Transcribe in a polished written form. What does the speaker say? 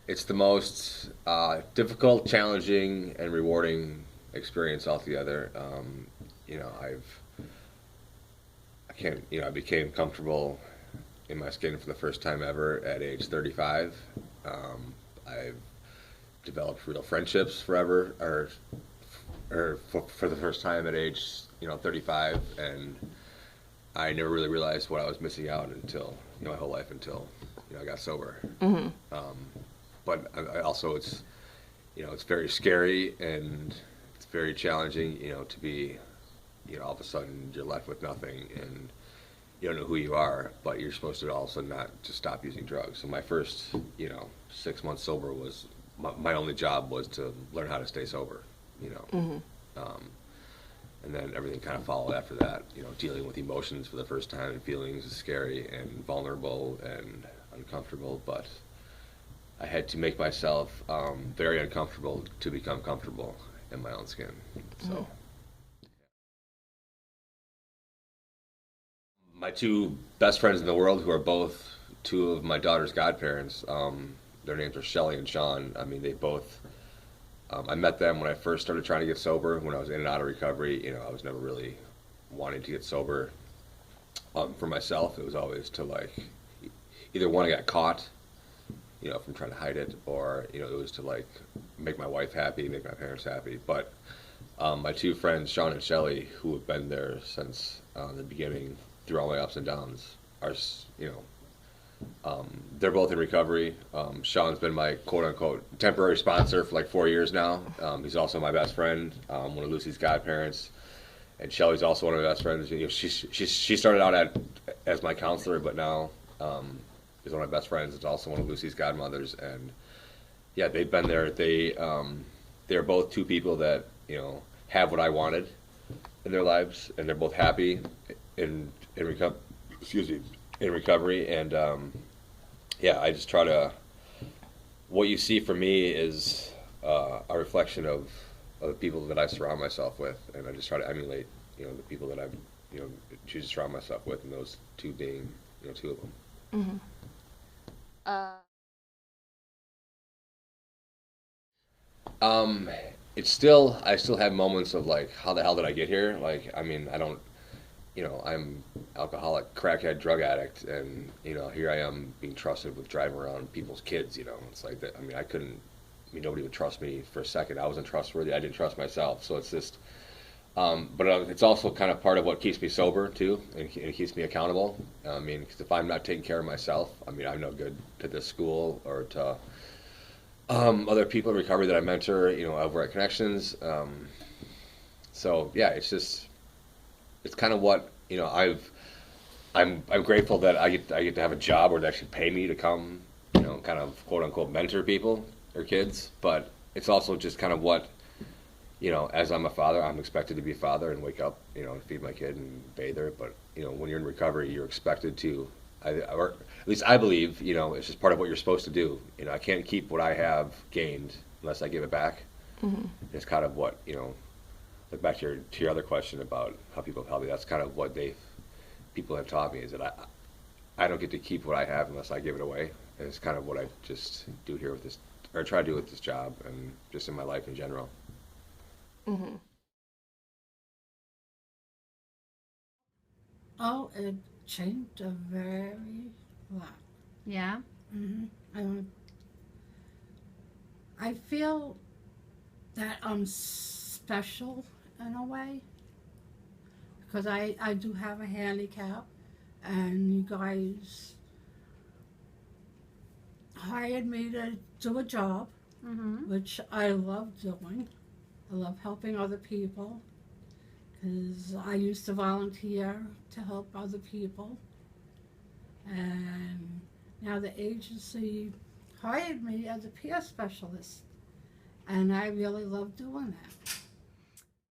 It's the most difficult, challenging, and rewarding experience altogether. You know, I can't, I became comfortable in my skin for the first time ever at age 35. I've developed real friendships forever, or for the first time at age, 35, and I never really realized what I was missing out until, my whole life until, I got sober. Mm-hmm. Um, but I also, it's very scary and it's very challenging, to be, all of a sudden you're left with nothing and you don't know who you are, but you're supposed to also not just stop using drugs. So my first, 6 months sober was my only job was to learn how to stay sober, you know. Mm-hmm. Um, and then everything kind of followed after that, dealing with emotions for the first time and feelings is scary and vulnerable and uncomfortable, but I had to make myself very uncomfortable to become comfortable in my own skin. Mm-hmm. So my two best friends in the world, who are both two of my daughter's godparents, their names are Shelly and Sean. I mean, they both. I met them when I first started trying to get sober. When I was in and out of recovery, I was never really wanting to get sober for myself. It was always to like either one, I got caught, from trying to hide it, or it was to like make my wife happy, make my parents happy. But my two friends, Sean and Shelly, who have been there since the beginning, through all my ups and downs, are they're both in recovery. Sean's been my quote unquote temporary sponsor for like 4 years now. He's also my best friend, one of Lucy's godparents, and Shelly's also one of my best friends. She started out as my counselor, but now is one of my best friends. It's also one of Lucy's godmothers, and yeah, they've been there. They're both two people that have what I wanted in their lives, and they're both happy in recovery. Excuse me, in recovery, and yeah, I just try to. What you see from me is a reflection of the people that I surround myself with, and I just try to emulate, the people that I, choose to surround myself with, and those two being, two of them. Mm-hmm. Uh, Um, I still have moments of like, how the hell did I get here? Like, I mean, I don't, I'm alcoholic, crackhead, drug addict, and here I am being trusted with driving around people's kids. It's like that. I mean, I couldn't. I mean, nobody would trust me for a second. I wasn't trustworthy. I didn't trust myself. So it's just. But it's also kind of part of what keeps me sober too, and it keeps me accountable. I mean, 'cause if I'm not taking care of myself, I mean, I'm no good to this school or to other people in recovery that I mentor. Over at Connections. So yeah, it's kind of what I'm grateful that I get to have a job where they actually pay me to come, kind of quote unquote mentor people or kids. But it's also just kind of what as I'm a father, I'm expected to be a father and wake up, and feed my kid and bathe her. But when you're in recovery, you're expected to, or at least I believe, it's just part of what you're supposed to do. I can't keep what I have gained unless I give it back. mm-hmm. It's kind of what look back to your other question about how people have helped me. That's kind of what people have taught me is that I don't get to keep what I have unless I give it away. And it's kind of what I just do here with this, or try to do with this job and just in my life in general. Mm-hmm. Oh, it changed a very lot. Yeah. Um, I feel that I'm special in a way because I do have a handicap, and you guys hired me to do a job, Mm-hmm. which I love doing. I love helping other people because I used to volunteer to help other people, and now the agency hired me as a peer specialist, and I really love doing that.